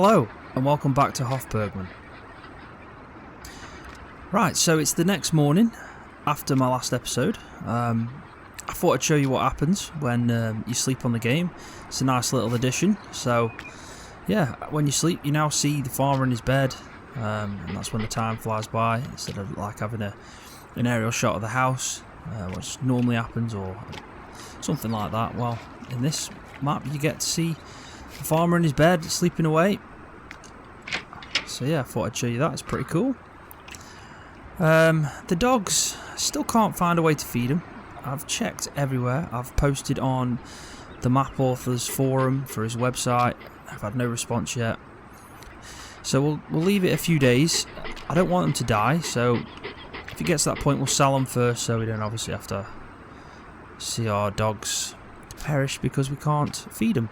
Hello and welcome back to Hof Bergmann. Right, so it's the next morning after my last episode. I thought I'd show you what happens when you sleep on the game. It's a nice little addition. So yeah, when you sleep you now see the farmer in his bed, and that's when the time flies by instead of like having an aerial shot of the house, which normally happens, or something like that. Well, in this map you get to see the farmer in his bed sleeping away. So yeah, I thought I'd show you that. It's pretty cool. The dogs, still can't find a way to feed them. I've checked everywhere. I've posted on the map author's forum for his website. I've had no response yet. So we'll leave it a few days. I don't want them to die, so if it gets to that point we'll sell them first, so we don't obviously have to see our dogs perish because we can't feed them.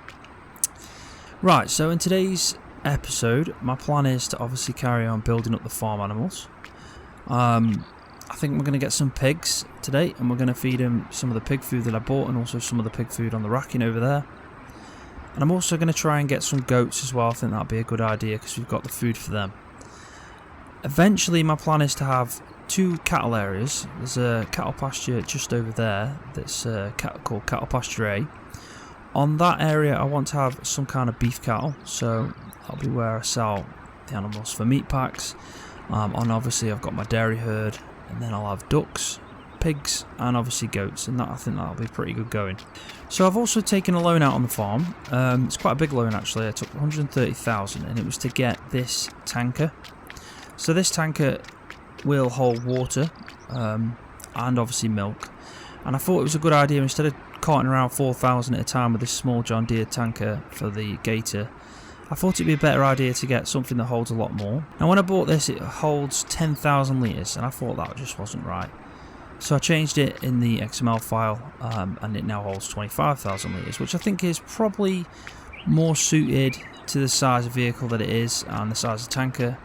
Right, so in today's episode my plan is to obviously carry on building up the farm animals. I think we're going to get some pigs today, and we're going to feed them some of the pig food that I bought, and also some of the pig food on the racking over there. And I'm also going to try and get some goats as well. I think that'd be a good idea because we've got the food for them. Eventually my plan is to have two cattle areas. There's a cattle pasture just over there that's called Cattle Pasture A. On that area I want to have some kind of beef cattle, so that'll be where I sell the animals for meat packs. And obviously I've got my dairy herd, and then I'll have ducks, pigs, and obviously goats, and I think that'll be pretty good going. So I've also taken a loan out on the farm. It's quite a big loan actually. I took 130,000, and it was to get this tanker. So this tanker will hold water and obviously milk, and I thought it was a good idea, instead of carting around 4,000 at a time with this small John Deere tanker for the Gator, I thought it'd be a better idea to get something that holds a lot more. Now when I bought this it holds 10,000 litres, and I thought that just wasn't right. So I changed it in the XML file, and it now holds 25,000 litres, which I think is probably more suited to the size of vehicle that it is and the size of tanker.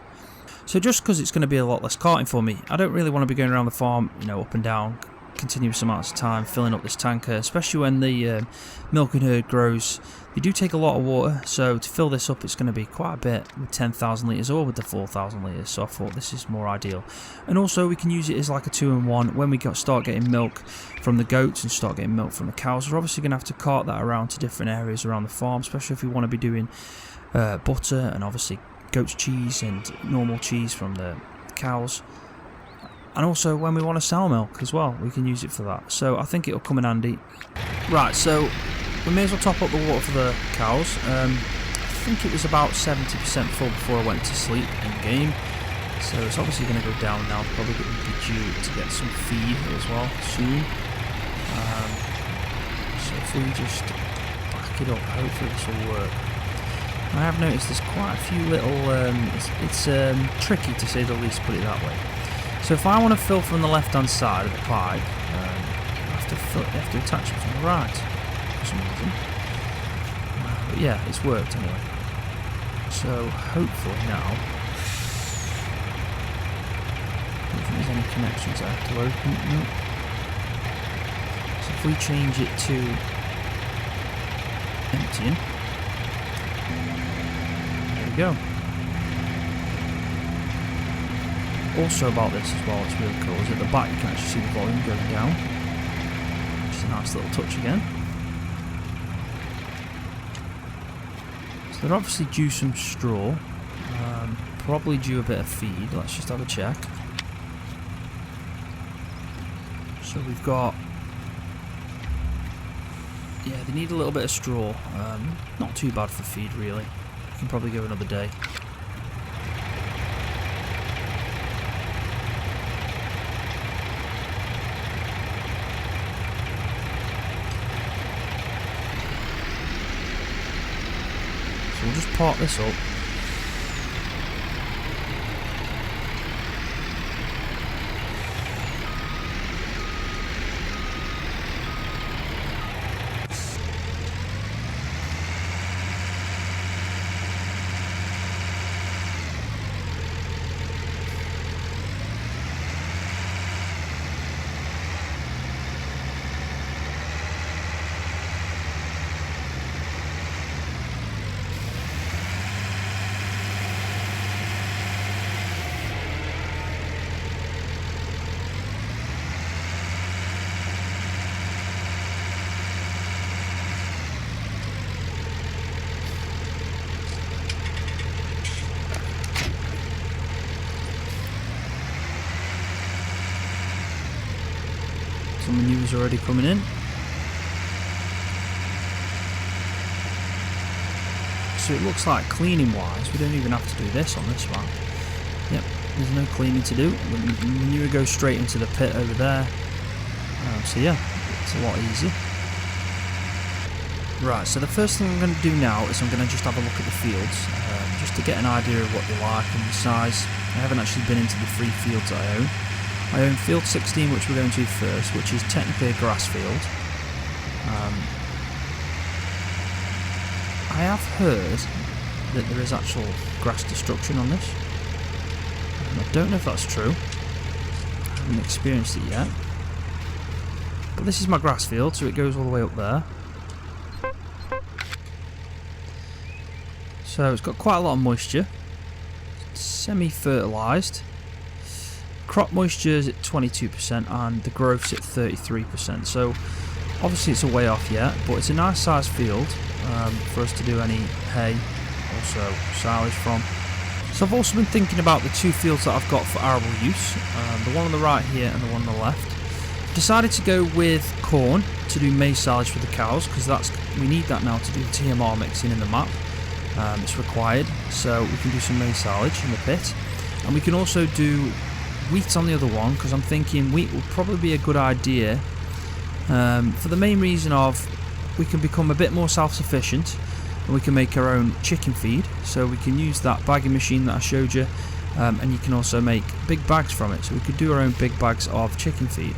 So just because it's going to be a lot less carting for me, I don't really want to be going around the farm, up and down continuous amounts of time filling up this tanker, especially when the milking herd grows. They do take a lot of water, so to fill this up it's going to be quite a bit with 10,000 litres or with the 4,000 litres, so I thought this is more ideal. And also we can use it as like a 2-in-1 when we start getting milk from the goats and start getting milk from the cows. We're obviously going to have to cart that around to different areas around the farm, especially if we want to be doing butter and obviously goat's cheese and normal cheese from the cows. And also when we want to sell milk as well, we can use it for that. So I think it'll come in handy. Right, so we may as well top up the water for the cows. I think it was about 70% full before I went to sleep in the game. So it's obviously going to go down now. Probably going to be due to get some feed as well soon. So if we just back it up, hopefully this will work. I have noticed there's quite a few little, it's tricky to say the least, put it that way. So if I want to fill from the left hand side of the pipe, I have to attach it from the right for some reason. But yeah, it's worked anyway. So hopefully now, I don't think there's any connections I have to open. No. So if we change it to emptying, there we go. Also about this as well, it's really cool, is at the back you can actually see the volume going down, which is a nice little touch again. So they're obviously due some straw, probably due a bit of feed. Let's just have a check. So we've got, yeah, they need a little bit of straw, not too bad for feed really, I can probably go another day. We'll just part this up. Some manure's already coming in. So it looks like cleaning wise, we don't even have to do this on this map. Yep, there's no cleaning to do. The manure goes straight into the pit over there. So yeah, it's a lot easier. Right, so the first thing I'm going to do now is I'm going to just have a look at the fields, just to get an idea of what they like and the size. I haven't actually been into the 3 fields that I own. I own field 16, which we're going to first, which is technically a grass field. I have heard that there is actual grass destruction on this. I don't know if that's true. I haven't experienced it yet. But this is my grass field, so it goes all the way up there. So it's got quite a lot of moisture. Semi-fertilised. Crop moisture is at 22% and the growth's at 33%. So obviously it's a way off yet, but it's a nice sized field for us to do any hay, also silage from. So I've also been thinking about the 2 fields that I've got for arable use, the one on the right here and the one on the left. Decided to go with corn to do maize silage for the cows, because we need that now to do the TMR mixing in the map. It's required, so we can do some maize silage in the pit, and we can also do wheat on the other one, because I'm thinking wheat will probably be a good idea for the main reason of we can become a bit more self-sufficient and we can make our own chicken feed. So we can use that bagging machine that I showed you, and you can also make big bags from it, so we could do our own big bags of chicken feed.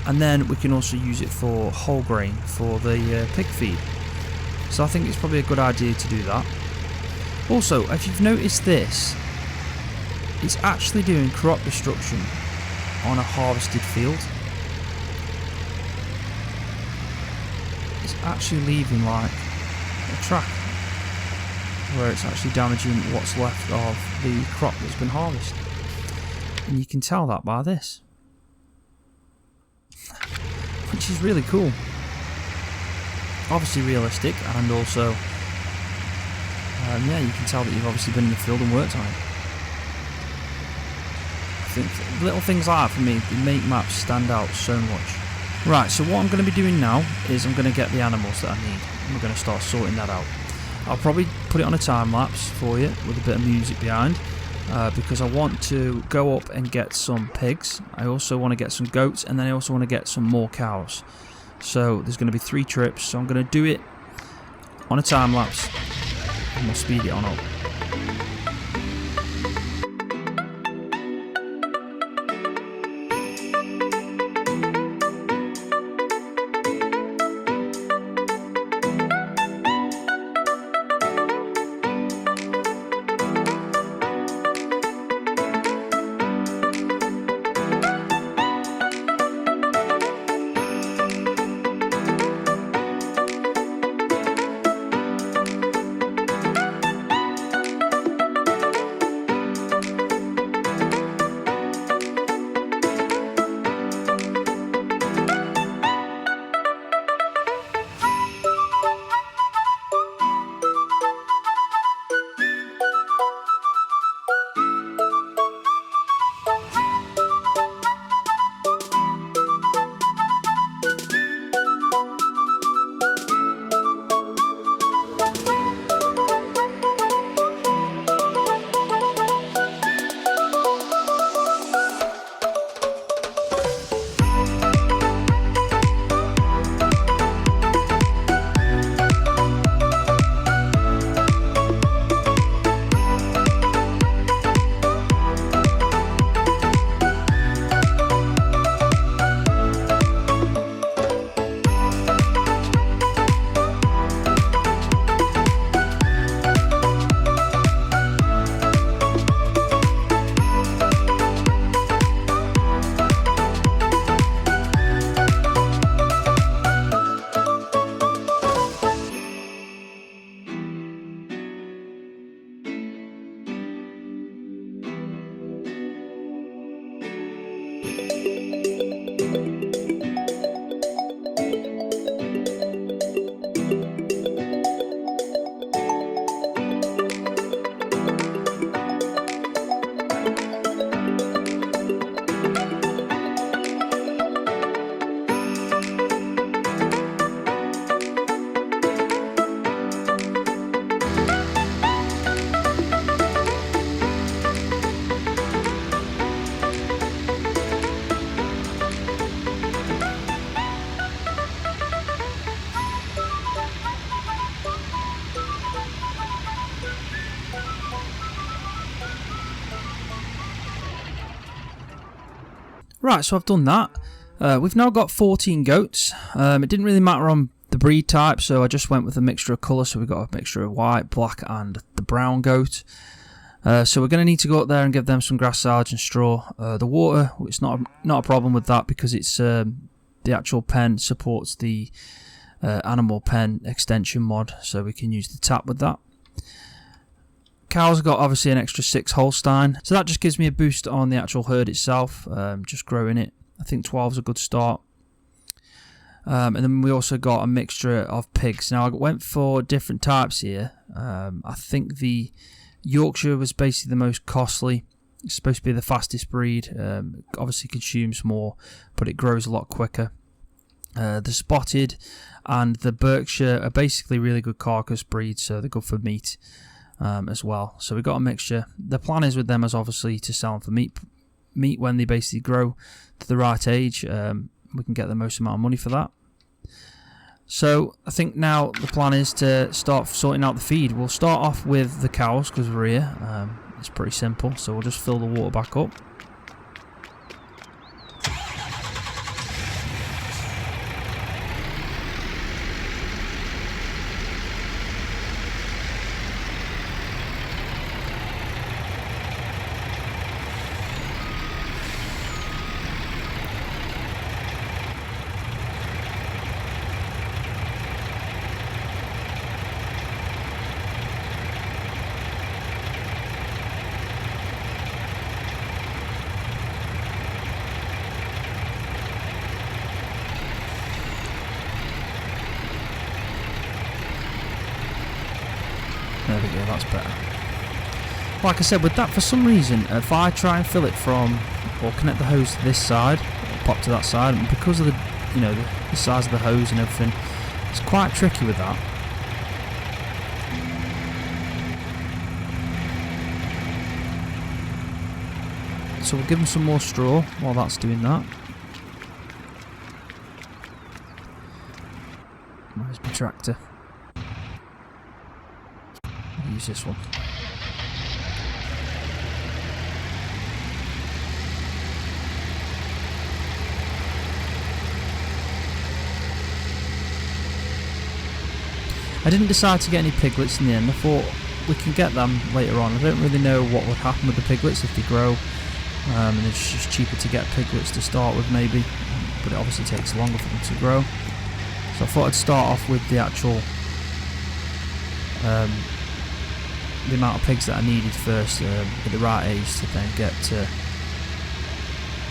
And then we can also use it for whole grain for the pig feed. So I think it's probably a good idea to do that. Also, if you've noticed this, it's actually doing crop destruction on a harvested field. It's actually leaving like a track where it's actually damaging what's left of the crop that's been harvested. And you can tell that by this. Which is really cool. Obviously realistic, and also yeah, you can tell that you've obviously been in the field and worked on it. I think little things like that for me, they make maps stand out so much. Right, so what I'm going to be doing now is I'm going to get the animals that I need, and we're going to start sorting that out. I'll probably put it on a time lapse for you with a bit of music behind, because I want to go up and get some pigs. I also want to get some goats, and then I also want to get some more cows. So there's going to be 3 trips, so I'm going to do it on a time lapse and we'll speed it on up. Right, so I've done that. We've now got 14 goats. It didn't really matter on the breed type, so I just went with a mixture of colour. So we've got a mixture of white, black and the brown goat. So we're going to need to go up there and give them some grass silage and straw. The water, it's not a problem with that because it's the actual pen supports the animal pen extension mod, so we can use the tap with that. Cows have got obviously an extra 6 Holstein, so that just gives me a boost on the actual herd itself, just growing it. I think 12 is a good start. And then we also got a mixture of pigs. Now I went for different types here. I think the Yorkshire was basically the most costly. It's supposed to be the fastest breed. Obviously consumes more, but it grows a lot quicker. The Spotted and the Berkshire are basically really good carcass breeds, so they're good for meat as well. So we've got a mixture. The plan is with them is obviously to sell them for meat when they basically grow to the right age. We can get the most amount of money for that. So I think now the plan is to start sorting out the feed. We'll start off with the cows because we're here. It's pretty simple, so we'll just fill the water back up. There we go, that's better. Like I said, with that, for some reason, if I try and fill it from, or connect the hose to this side, or pop to that side, and because of the, the size of the hose and everything, it's quite tricky with that. So we'll give them some more straw while that's doing that. Where's my tractor? Use this one. I didn't decide to get any piglets in the end. I thought we can get them later on. I don't really know what would happen with the piglets if they grow, and it's just cheaper to get piglets to start with maybe, but it obviously takes longer for them to grow. So I thought I'd start off with the actual the amount of pigs that I needed first at the right age to then get to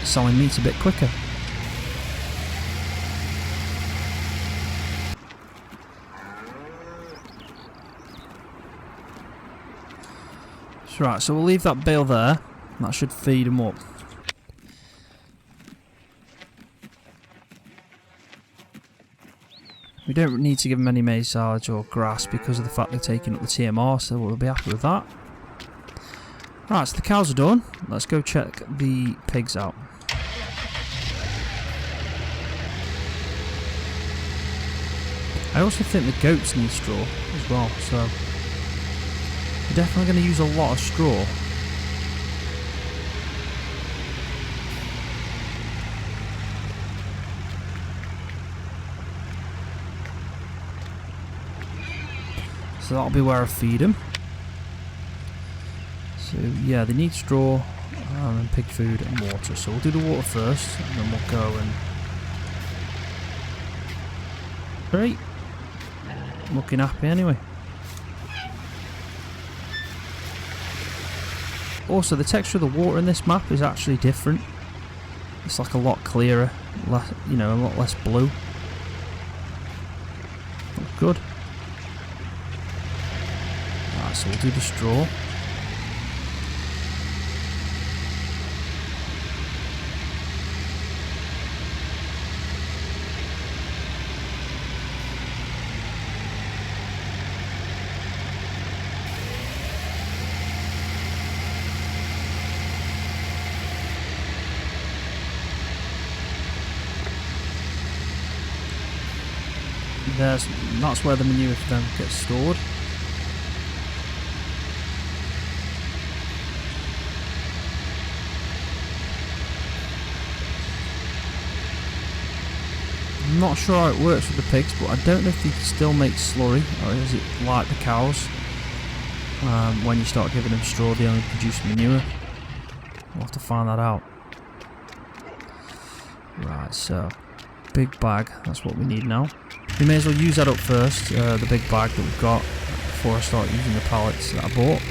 selling meat a bit quicker. Right, so we'll leave that bale there. That should feed them up. We don't need to give them any maize silage or grass because of the fact they're taking up the TMR, so we'll be happy with that. Right, so the cows are done. Let's go check the pigs out. I also think the goats need straw as well, so we're definitely going to use a lot of straw. So that'll be where I feed them. So yeah, they need straw and pig food and water. So we'll do the water first, and then we'll go and... Great. Looking happy anyway. Also, the texture of the water in this map is actually different. It's like a lot clearer, less, a lot less blue. Looks good. Right, so we'll do the straw. That's where the manure for them gets stored. I'm not sure how it works with the pigs, but I don't know if they still make slurry, or is it like the cows? When you start giving them straw, they only produce manure. We'll have to find that out. Right, so big bag, that's what we need now. We may as well use that up first, the big bag that we've got, before I start using the pallets that I bought.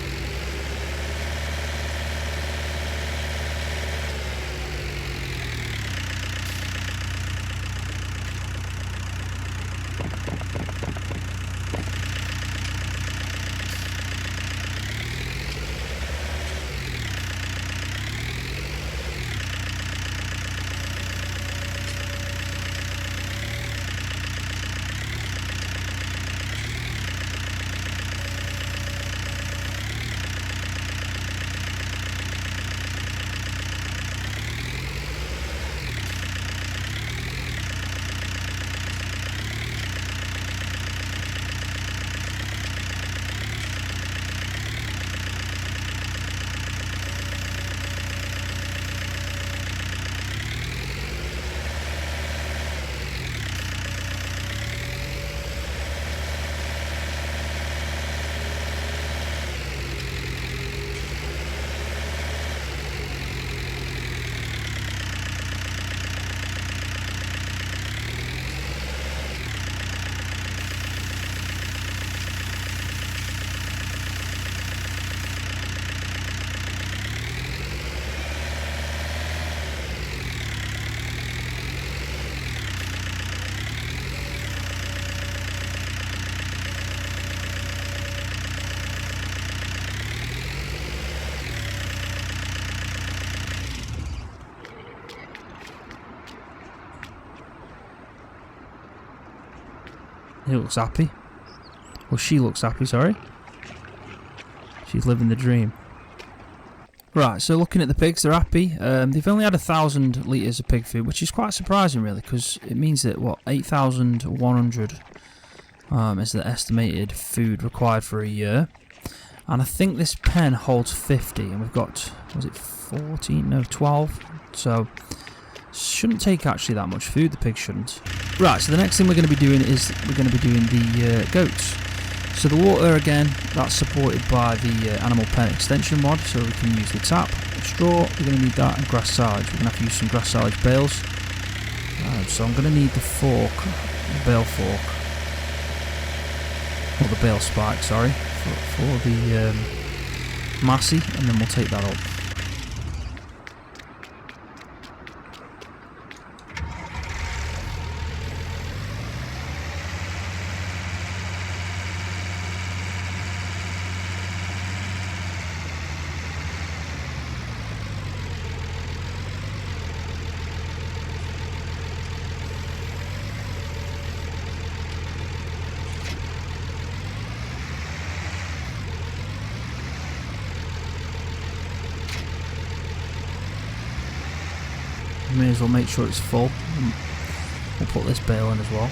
He looks happy. Well, she looks happy, sorry. She's living the dream. Right, so looking at the pigs, they're happy. They've only had 1,000 litres of pig food, which is quite surprising, really, because it means that, 8,100 is the estimated food required for a year. And I think this pen holds 50, and we've got, was it 14? No, 12. So, shouldn't take actually that much food, the pigs shouldn't. Right, so the next thing we're going to be doing is we're going to be doing the goats. So the water, again, that's supported by the animal pen extension mod, so we can use the tap, straw, we're going to need that, and grass silage. We're going to have to use some grass silage bales. So I'm going to need the fork, the bale fork, or the bale spike, sorry, for the massey, and then we'll take that up. May as well make sure it's full. We'll put this bale in as well.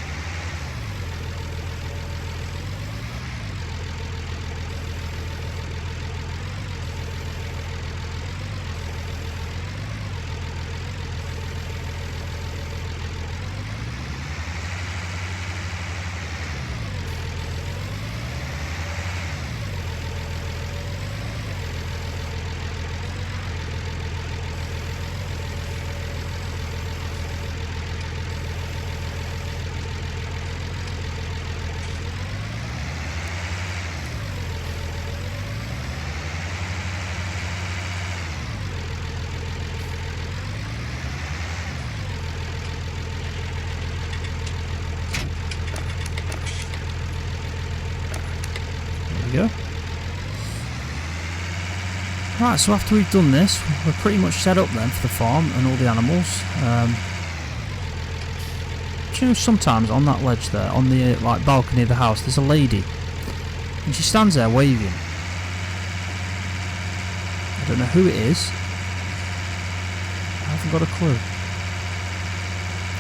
Go. Right, so after we've done this, we're pretty much set up then for the farm and all the animals. Do you know, sometimes on that ledge there, on the balcony of the house, there's a lady, and she stands there waving. I don't know who it is. I haven't got a clue.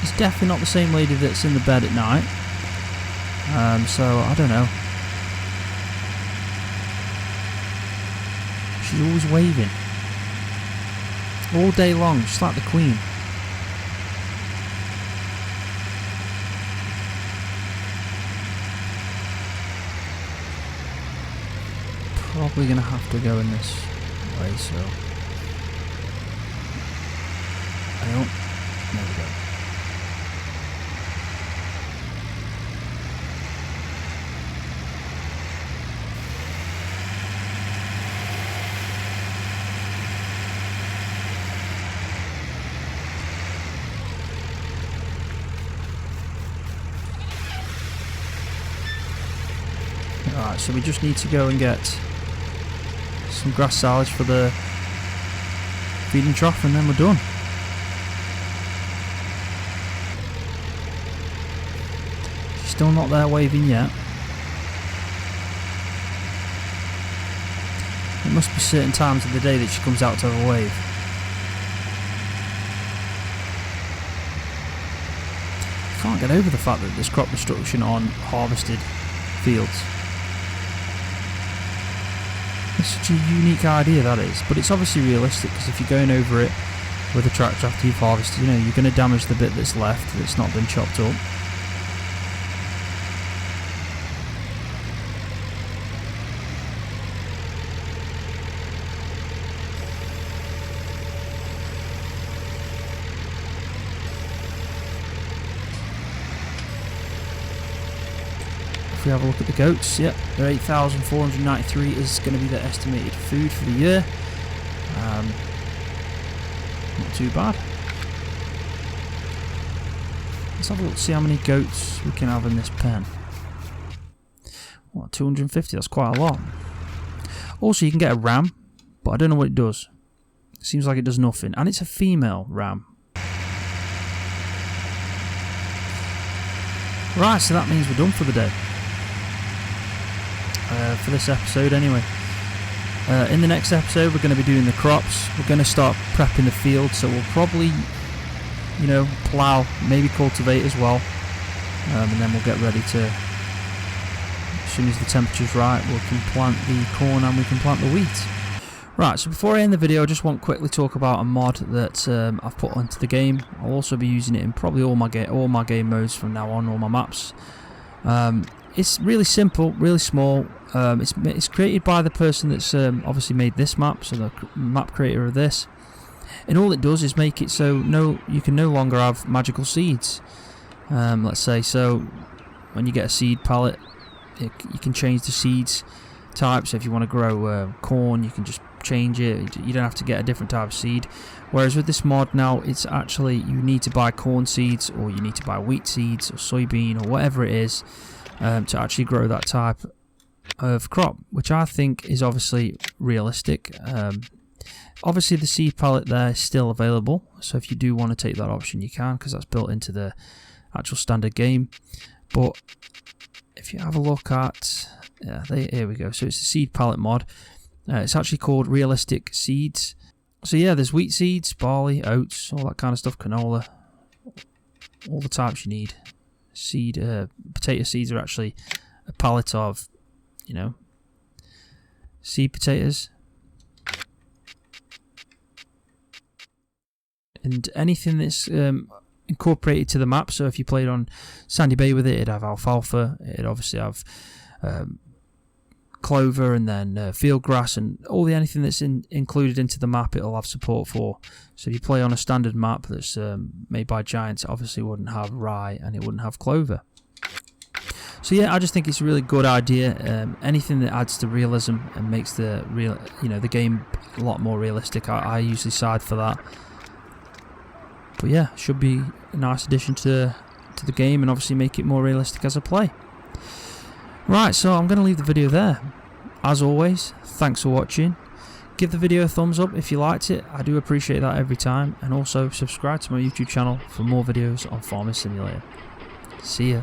It's definitely not the same lady that's in the bed at night. So I don't know. She's always waving. All day long, just like the Queen. probably going to have to go in this way, so I don't. There we go. Alright, so we just need to go and get some grass silage for the feeding trough and then we're done. She's still not there waving yet. It must be certain times of the day that she comes out to have a wave. I can't get over the fact that there's crop destruction on harvested fields. It's such a unique idea, that is, but it's obviously realistic, because if you're going over it with a tractor after you've harvested, you know, you're going to damage the bit that's left that's not been chopped up. If we have a look at the goats, yep, they're 8,493 is going to be their estimated food for the year. Not too bad. Let's have a look, see how many goats we can have in this pen. What, 250? That's quite a lot. Also, you can get a ram, but I don't know what it does. It seems like it does nothing, and it's a female ram. Right, so that means we're done for the day. For this episode anyway. In the next episode we're going to be doing the crops. We're going to start prepping the field, so we'll probably, you know, plough, maybe cultivate as well, and then we'll get ready to, as soon as the temperature's right, we can plant the corn and we can plant the wheat. Right, so before I end the video, I just want to quickly talk about a mod that I've put onto the game. I'll also be using it in probably all my game modes from now on, all my maps. It's really simple, really small. It's created by the person that's obviously made this map, so the map creator of this. And all it does is make it so you can no longer have magical seeds. Let's say, so when you get a seed palette, you can change the seeds type. So if you want to grow corn, you can just change it. You don't have to get a different type of seed. Whereas with this mod now, it's actually, you need to buy corn seeds, or you need to buy wheat seeds, or soybean, or whatever it is, to actually grow that type of crop, which I think is obviously realistic. Obviously the seed palette there is still available, so if you do want to take that option, you can, because that's built into the actual standard game. But if you have a look at, here we go, so it's the seed palette mod. It's actually called Realistic Seeds. So yeah, there's wheat seeds, barley, oats, all that kind of stuff, canola, all the types you need. Potato seeds are actually a palette of, you know, seed potatoes. And anything that's incorporated to the map, so if you played on Sandy Bay with it, it'd have alfalfa, it'd obviously have clover, and then field grass, and anything that's included into the map it'll have support for. So if you play on a standard map that's made by Giants, it obviously wouldn't have rye and it wouldn't have clover. So yeah, I just think it's a really good idea. Anything that adds to realism and makes the the game a lot more realistic, I usually side for that. But yeah, should be a nice addition to the game, and obviously make it more realistic as I play. Right, so I'm going to leave the video there. As always, thanks for watching. Give the video a thumbs up if you liked it. I do appreciate that every time. And also subscribe to my YouTube channel for more videos on Farming Simulator. See ya.